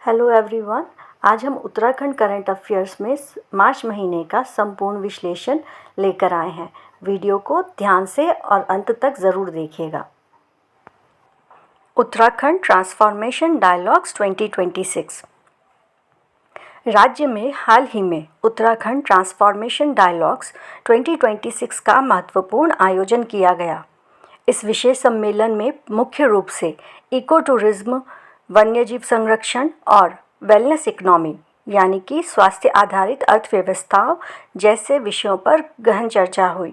Hello everyone. आज हम Uttarakhand current affairs में मार्च महीने का संपूर्ण विश्लेषण लेकर आए हैं। वीडियो को ध्यान से और अंत तक ज़रूर देखिएगा। Uttarakhand transformation dialogues 2026। राज्य में हाल ही में उत्तराखंड ट्रांसफॉर्मेशन डायलॉग्स 2026 का महत्वपूर्ण आयोजन किया गया। इस विशेष सम्मेलन में मुख्य रूप से इको टूरिज्म, वन्यजीव संरक्षण और वेलनेस इकोनॉमी यानी कि स्वास्थ्य आधारित अर्थव्यवस्थाओं जैसे विषयों पर गहन चर्चा हुई।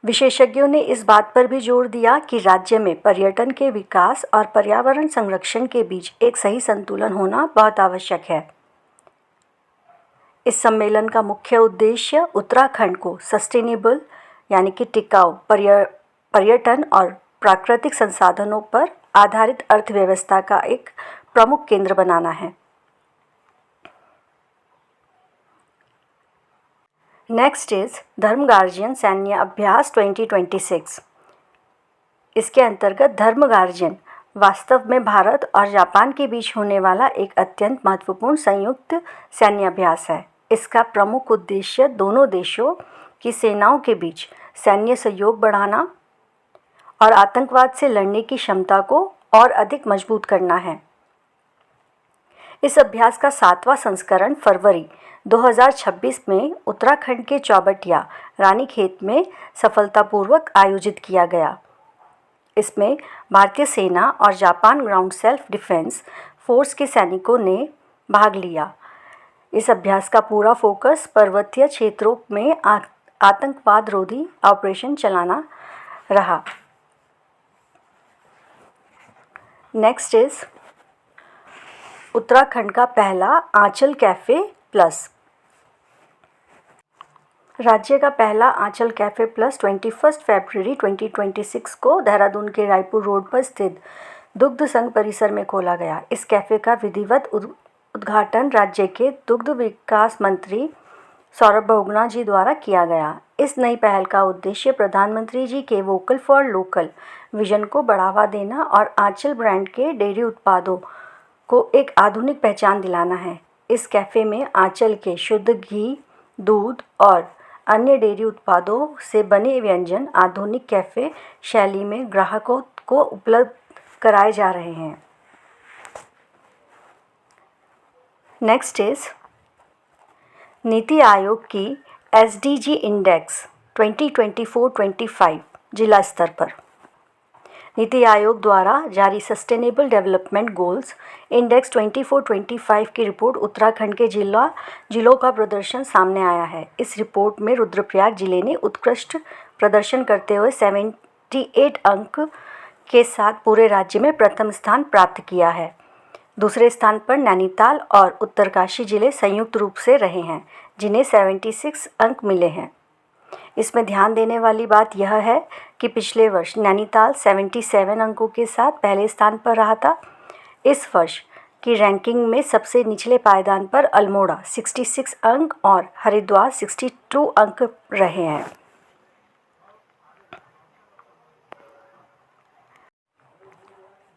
विशेषज्ञों ने इस बात पर भी जोर दिया कि राज्य में पर्यटन के विकास और पर्यावरण संरक्षण के बीच एक सही संतुलन होना बहुत आवश्यक है। इस सम्मेलन का मुख्य उद्देश्य उत्तराखंड को सस्टेनेबल यानी कि टिकाऊ पर्यटन और प्राकृतिक संसाधनों पर आधारित अर्थव्यवस्था का एक प्रमुख केंद्र बनाना है। नेक्स्ट इज धर्म गार्जियन सैन्य अभ्यास 2026। इसके अंतर्गत धर्म गार्जियन वास्तव में भारत और जापान के बीच होने वाला एक अत्यंत महत्वपूर्ण संयुक्त सैन्य अभ्यास है। इसका प्रमुख उद्देश्य दोनों देशों की सेनाओं के बीच सैन्य सहयोग बढ़ाना और आतंकवाद से लड़ने की क्षमता को और अधिक मजबूत करना है। इस अभ्यास का 7वां संस्करण फरवरी 2026 में उत्तराखंड के चौबटिया रानीखेत में सफलतापूर्वक आयोजित किया गया। इसमें भारतीय सेना और Japan ground self defence force के सैनिकों ने भाग लिया। इस अभ्यास का पूरा फोकस पर्वतीय क्षेत्रों में आतंकवाद रोधी ऑपरेशन चलाना रहा। नेक्स्ट इज उत्तराखंड का पहला आंचल कैफ़े प्लस। राज्य का पहला आंचल कैफ़े प्लस 21 फरवरी 2026 को देहरादून के रायपुर रोड पर स्थित दुग्ध संघ परिसर में खोला गया। इस कैफ़े का विधिवत उद्घाटन राज्य के दुग्ध विकास मंत्री सौरभ बहुगुणा जी द्वारा किया गया। इस नई पहल का उद्देश्य प्रधानमंत्री जी के वोकल फॉर लोकल विजन को बढ़ावा देना और आंचल ब्रांड के डेयरी उत्पादों को एक आधुनिक पहचान दिलाना है। इस कैफ़े में आंचल के शुद्ध घी, दूध और अन्य डेयरी उत्पादों से बने व्यंजन आधुनिक कैफ़े शैली में ग्राहकों को उपलब्ध कराए जा रहे हैं। नेक्स्ट इज नीति आयोग की SDG इंडेक्स 2024-25 जिला स्तर पर। नीति आयोग द्वारा जारी सस्टेनेबल डेवलपमेंट गोल्स इंडेक्स 24-25 की रिपोर्ट उत्तराखंड के जिलों का प्रदर्शन सामने आया है। इस रिपोर्ट में रुद्रप्रयाग जिले ने उत्कृष्ट प्रदर्शन करते हुए 78 अंक के साथ पूरे राज्य में प्रथम स्थान प्राप्त किया है। दूसरे स्थान पर नैनीताल और उत्तरकाशी जिले संयुक्त रूप से रहे हैं, जिन्हें 76 अंक मिले हैं। इसमें ध्यान देने वाली बात यह है कि पिछले वर्ष नैनीताल 77 अंकों के साथ पहले स्थान पर रहा था। इस वर्ष की रैंकिंग में सबसे निचले पायदान पर अल्मोड़ा 66 अंक और हरिद्वार 62 अंक रहे हैं।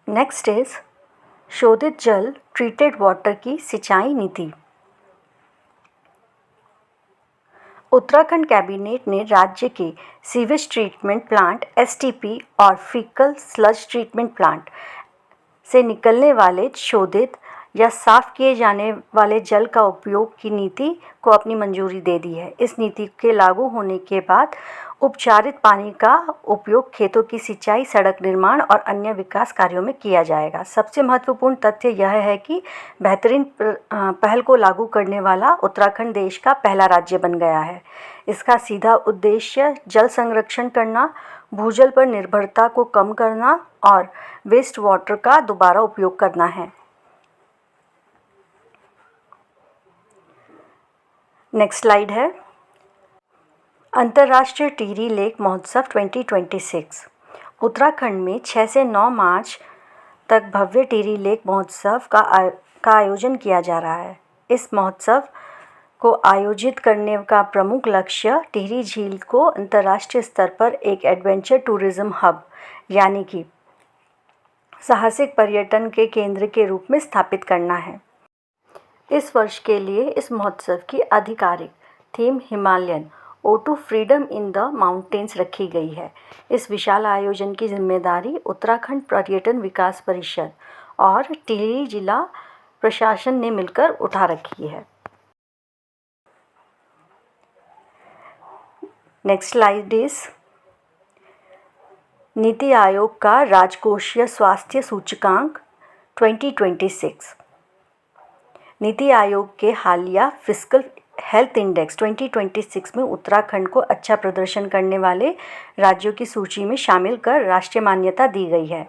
नेक्स्ट इज शोधित जल ट्रीटेड वाटर की सिंचाई नीति। उत्तराखंड कैबिनेट ने राज्य के सीवेज ट्रीटमेंट प्लांट STP और फीकल स्लज ट्रीटमेंट प्लांट से निकलने वाले शोधित या साफ किए जाने वाले जल का उपयोग की नीति को अपनी मंजूरी दे दी है। इस नीति के लागू होने के बाद उपचारित पानी का उपयोग खेतों की सिंचाई, सड़क निर्माण और अन्य विकास कार्यों में किया जाएगा। सबसे महत्वपूर्ण तथ्य यह है कि बेहतरीन पहल को लागू करने वाला उत्तराखंड देश का पहला राज्य बन गया है। इसका सीधा उद्देश्य जल संरक्षण करना, भूजल पर निर्भरता को कम करना और वेस्ट वाटर का दोबारा उपयोग करना है। नेक्स्ट स्लाइड है अंतर्राष्ट्रीय टिहरी लेक महोत्सव 2026। उत्तराखंड में 6 से 9 मार्च तक भव्य टिहरी लेक महोत्सव का आयोजन किया जा रहा है। इस महोत्सव को आयोजित करने का प्रमुख लक्ष्य टिहरी झील को अंतर्राष्ट्रीय स्तर पर एक एडवेंचर टूरिज्म हब यानी कि साहसिक पर्यटन के केंद्र के रूप में स्थापित करना है। इस वर्ष के लिए इस महोत्सव की आधिकारिक theme Himalayan O2 freedom in the mountains रखी गई है। इस विशाल आयोजन की जिम्मेदारी उत्तराखंड पर्यटन विकास परिषद और टिहरी जिला प्रशासन ने मिलकर उठा रखी है। Next slide is NITI Aayog का राजकोषीय स्वास्थ्य सूचकांक 2026। नीति आयोग के हालिया फिस्कल हेल्थ इंडेक्स 2026 में उत्तराखंड को अच्छा प्रदर्शन करने वाले राज्यों की सूची में शामिल कर राष्ट्रीय मान्यता दी गई है।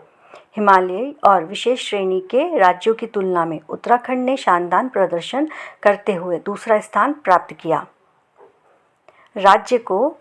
हिमालयी और विशेष श्रेणी के राज्यों की तुलना में उत्तराखंड ने शानदार प्रदर्शन करते हुए दूसरा स्थान प्राप्त किया। राज्य को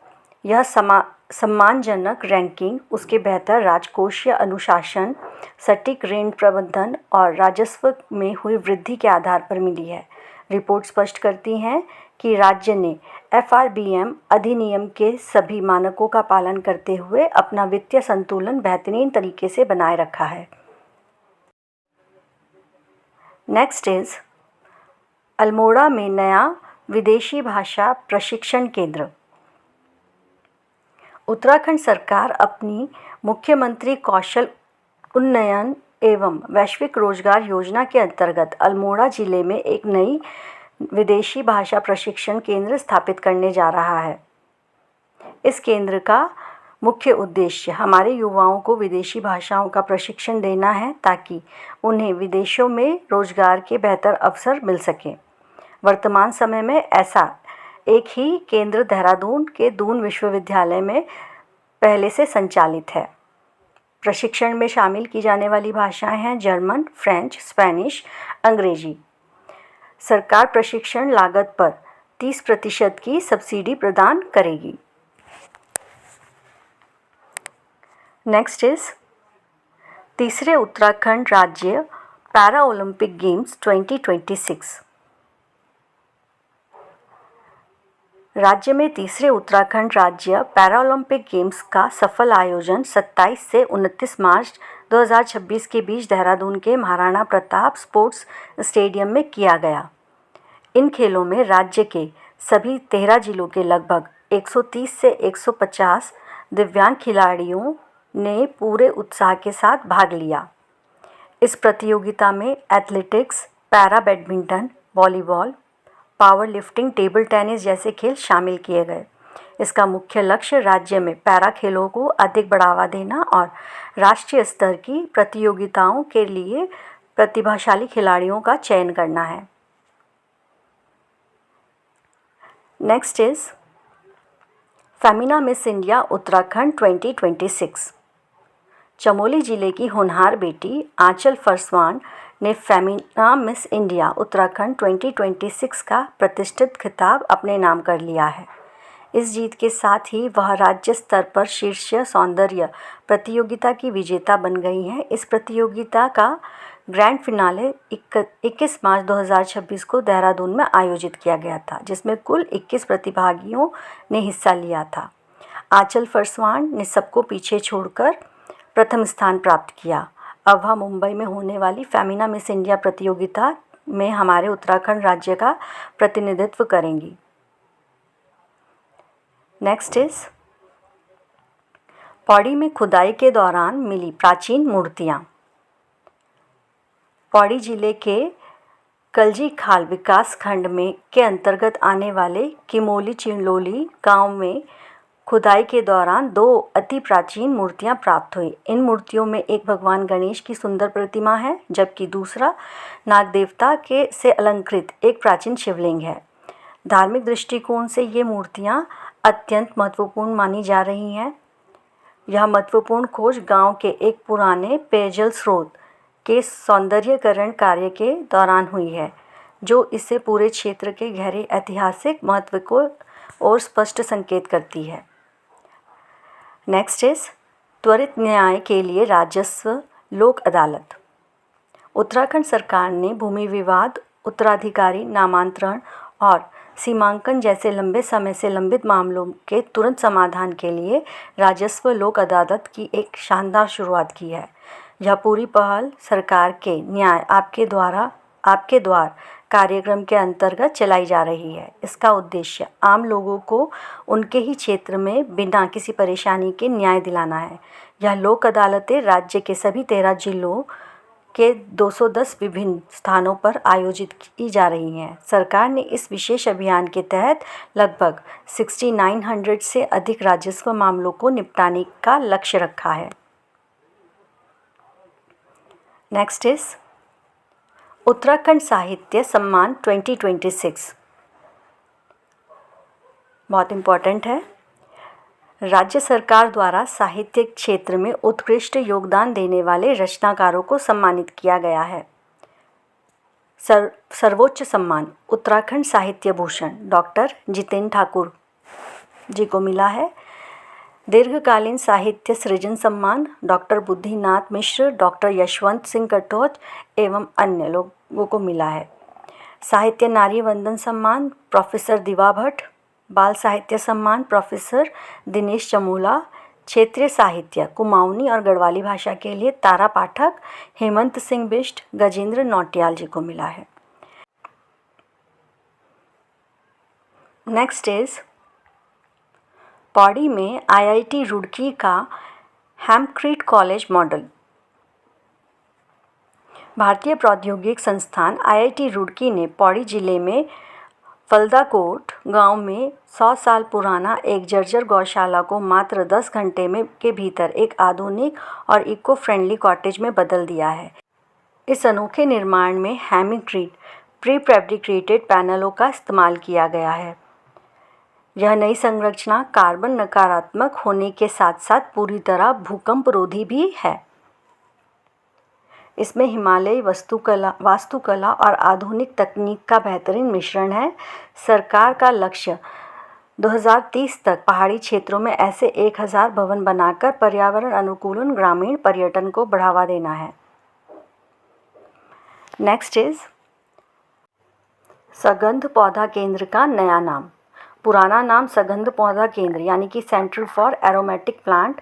यह सम्मानजनक रैंकिंग उसके बेहतर राजकोषीय अनुशासन, सटीक ऋण प्रबंधन और राजस्व में हुई वृद्धि के आधार पर मिली है। रिपोर्ट स्पष्ट करती हैं कि राज्य ने FRBM अधिनियम के सभी मानकों का पालन करते हुए अपना वित्तीय संतुलन बेहतरीन तरीके से बनाए रखा है। नेक्स्ट इज अल्मोड़ा में नया विदेशी भाषा प्रशिक्षण केंद्र। उत्तराखंड सरकार अपनी मुख्यमंत्री कौशल उन्नयन एवं वैश्विक रोजगार योजना के अंतर्गत अल्मोड़ा जिले में एक नई विदेशी भाषा प्रशिक्षण केंद्र स्थापित करने जा रहा है। इस केंद्र का मुख्य उद्देश्य हमारे युवाओं को विदेशी भाषाओं का प्रशिक्षण देना है ताकि उन्हें विदेशों में रोजगार के बेहतर अवसर मिल सकें। वर्तमान समय में ऐसा एक ही केंद्र देहरादून के दून विश्वविद्यालय में पहले से संचालित है। प्रशिक्षण में शामिल की जाने वाली भाषाएं हैं जर्मन, फ्रेंच, स्पेनिश, अंग्रेजी। सरकार प्रशिक्षण लागत पर 30% की सब्सिडी प्रदान करेगी। नेक्स्ट इज तीसरे उत्तराखंड राज्य पैरा ओलंपिक गेम्स 2026। राज्य में तीसरे उत्तराखंड राज्य पैरालंपिक गेम्स का सफल आयोजन 27 से 29 मार्च 2026 के बीच देहरादून के महाराणा प्रताप स्पोर्ट्स स्टेडियम में किया गया। इन खेलों में राज्य के सभी 13 जिलों के लगभग 130 से 150 दिव्यांग खिलाड़ियों ने पूरे उत्साह के साथ भाग लिया। इस प्रतियोगिता में athletics, para badminton, volleyball, power lifting, table tennis जैसे खेल शामिल किए गए। इसका मुख्य लक्ष्य राज्य में पैरा खेलों को अधिक बढ़ावा देना और राष्ट्रीय स्तर की प्रतियोगिताओं के लिए प्रतिभाशाली खिलाड़ियों का चयन करना है। Next is Femina Miss India Uttarakhand 2026। Chamoli जिले की होनहार बेटी आंचल फरसवान ने फेमिना मिस इंडिया उत्तराखंड 2026 का प्रतिष्ठित खिताब अपने नाम कर लिया है। इस जीत के साथ ही वह राज्य स्तर पर शीर्ष सौंदर्य प्रतियोगिता की विजेता बन गई हैं। इस प्रतियोगिता का ग्रैंड फिनाले 21 मार्च 2026 को देहरादून में आयोजित किया गया था, जिसमें कुल 21 प्रतिभागियों ने हिस्सा लिया था। आंचल फरसवान ने सबको पीछे छोड़कर प्रथम स्थान प्राप्त किया। अब वह मुंबई में होने वाली फेमिना मिस इंडिया प्रतियोगिता में हमारे उत्तराखंड राज्य का प्रतिनिधित्व करेंगी। नेक्स्ट इज पौड़ी में खुदाई के दौरान मिली प्राचीन मूर्तियाँ। पौड़ी जिले के कलजी खाल विकास खंड में के अंतर्गत आने वाले किमोली चिंडोली गांव में खुदाई के दौरान 2 अति प्राचीन मूर्तियां प्राप्त हुई। इन मूर्तियों में एक भगवान गणेश की सुंदर प्रतिमा है, जबकि दूसरा नाग देवता के से अलंकृत एक प्राचीन शिवलिंग है। धार्मिक दृष्टिकोण से ये मूर्तियां अत्यंत महत्वपूर्ण मानी जा रही हैं। यह महत्वपूर्ण खोज गांव के एक पुराने पेयजल स्रोत के सौंदर्यीकरण कार्य के दौरान हुई है, जो इसे पूरे क्षेत्र के गहरे ऐतिहासिक महत्व को और स्पष्ट संकेत करती है। नेक्स्ट इज त्वरित न्याय के लिए राजस्व लोक अदालत। उत्तराखंड सरकार ने भूमि विवाद, उत्तराधिकारी नामांतरण और सीमांकन जैसे लंबे समय से लंबित मामलों के तुरंत समाधान के लिए राजस्व लोक अदालत की एक शानदार शुरुआत की है। यह पूरी पहल सरकार के न्याय आपके द्वार कार्यक्रम के अंतर्गत चलाई जा रही है। इसका उद्देश्य आम लोगों को उनके ही क्षेत्र में बिना किसी परेशानी के न्याय दिलाना है। यह लोक अदालतें राज्य के सभी 13 जिलों के 210 विभिन्न स्थानों पर आयोजित की जा रही हैं। सरकार ने इस विशेष अभियान के तहत लगभग 6900 से अधिक राजस्व मामलों को निपटाने का लक्ष्य रखा है। नेक्स्ट इज उत्तराखंड साहित्य सम्मान 2026। बहुत इम्पॉर्टेंट है। राज्य सरकार द्वारा साहित्य क्षेत्र में उत्कृष्ट योगदान देने वाले रचनाकारों को सम्मानित किया गया है। सर्वोच्च सम्मान उत्तराखंड साहित्य भूषण डॉक्टर जितेंद्र ठाकुर जी को मिला है। दीर्घकालीन साहित्य सृजन सम्मान डॉक्टर बुद्धिनाथ मिश्र, डॉक्टर यशवंत सिंह कटोच एवं अन्य लोगों को मिला है। साहित्य नारी वंदन सम्मान प्रोफेसर दिवा भट्ट। बाल साहित्य सम्मान प्रोफेसर दिनेश चमोला। क्षेत्रीय साहित्य कुमाऊनी और गढ़वाली भाषा के लिए तारा पाठक, हेमंत सिंह बिष्ट, गजेंद्र नौटियाल जी को मिला है। नेक्स्ट इज पौड़ी में आईआईटी रुड़की का हेमक्रीट कॉलेज मॉडल। भारतीय प्रौद्योगिक संस्थान आईआईटी रुड़की ने पौड़ी जिले में फलदाकोट गांव में 100 साल पुराना एक जर्जर गौशाला को मात्र 10 घंटे में के भीतर एक आधुनिक और इको फ्रेंडली कॉटेज में बदल दिया है। इस अनोखे निर्माण में हेमक्रीट प्री फैब्रिकेटेड पैनलों का इस्तेमाल किया गया है। यह नई संरचना कार्बन नकारात्मक होने के साथ साथ पूरी तरह भूकंप रोधी भी है। इसमें हिमालयी वास्तुकला और आधुनिक तकनीक का बेहतरीन मिश्रण है। सरकार का लक्ष्य 2030 तक पहाड़ी क्षेत्रों में ऐसे 1000 भवन बनाकर पर्यावरण अनुकूल ग्रामीण पर्यटन को बढ़ावा देना है। नेक्स्ट इज सगंध पौधा केंद्र का नया नाम। पुराना नाम सगंध पौधा केंद्र यानी कि centre for aromatic plant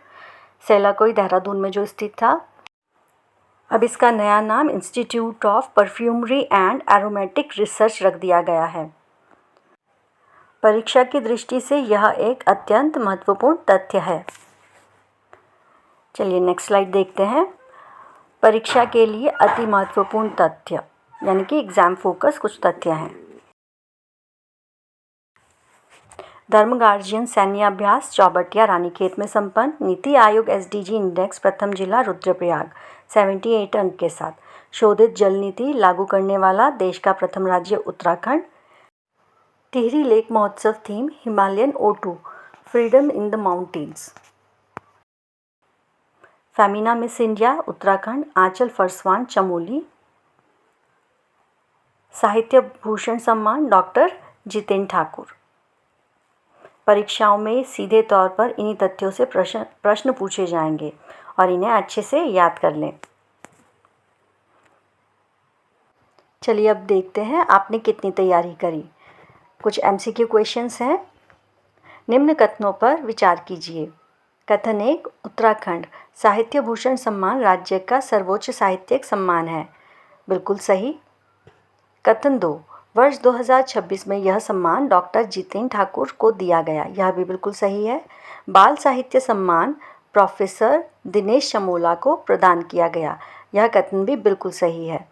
Selaqui Dehradun में जो स्थित था, अब इसका नया नाम institute of perfumery and aromatic research रख दिया गया है। परीक्षा की दृष्टि से यह एक अत्यंत महत्वपूर्ण तथ्य है। चलिए नेक्स्ट स्लाइड देखते हैं। परीक्षा के लिए अति महत्वपूर्ण तथ्य यानी कि एग्जाम फोकस कुछ तथ्य हैं। धर्म गार्जियन सैन्य अभ्यास चौबटिया रानीखेत में संपन्न। नीति आयोग एसडीजी इंडेक्स प्रथम जिला रुद्रप्रयाग 78 अंक के साथ। शोधित जल नीति लागू करने वाला देश का प्रथम राज्य उत्तराखंड। टिहरी लेक महोत्सव theme Himalayan O2 freedom in the mountains. Femina Miss India Uttarakhand Aanchal Farswan Chamoli. Sahitya Bhushan सम्मान डॉक्टर जितेंद्र ठाकुर। परीक्षाओं में सीधे तौर पर इन्हीं तथ्यों से प्रश्न पूछे जाएंगे और इन्हें अच्छे से याद कर लें। चलिए अब देखते हैं आपने कितनी तैयारी करी। कुछ एमसीक्यू क्वेश्चंस हैं। निम्न कथनों पर विचार कीजिए। कथन 1, उत्तराखंड साहित्य भूषण सम्मान राज्य का सर्वोच्च साहित्यिक सम्मान है। बिल्कुल सही। कथन 2, वर्ष 2026 में यह सम्मान डॉक्टर जितेंद्र ठाकुर को दिया गया। यह भी बिल्कुल सही है। बाल साहित्य सम्मान प्रोफेसर दिनेश चमोला को प्रदान किया गया। यह कथन भी बिल्कुल सही है।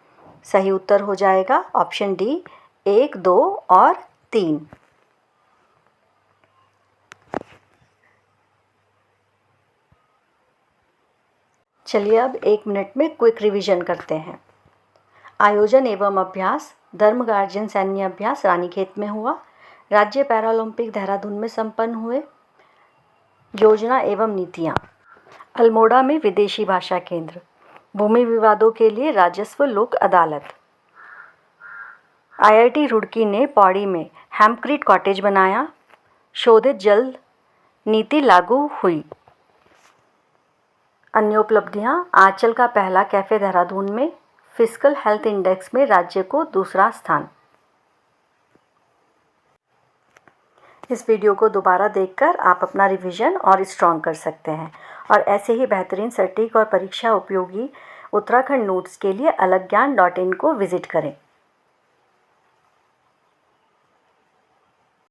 सही उत्तर हो जाएगा ऑप्शन डी 1, 2 और 3। चलिए अब 1 मिनट में क्विक रिवीजन करते हैं। आयोजन एवं अभ्यास धर्म गार्जियन सैन्य अभ्यास रानीखेत में हुआ। राज्य पैरालंपिक देहरादून में संपन्न हुए। योजना एवं नीतियाँ अल्मोड़ा में विदेशी भाषा केंद्र। भूमि विवादों के लिए राजस्व लोक अदालत। आईआईटी रुड़की ने पौड़ी में हेमक्रीट कॉटेज बनाया। शोधित जल नीति लागू हुई। अन्य उपलब्धियां आंचल का पहला कैफ़े देहरादून में। फिजिकल हेल्थ इंडेक्स में राज्य को दूसरा स्थान। इस वीडियो को दोबारा देखकर आप अपना रिवीजन और स्ट्रॉन्ग कर सकते हैं और ऐसे ही बेहतरीन सटीक और परीक्षा उपयोगी उत्तराखंड नोट्स के लिए अलग ज्ञान .in को विज़िट करें।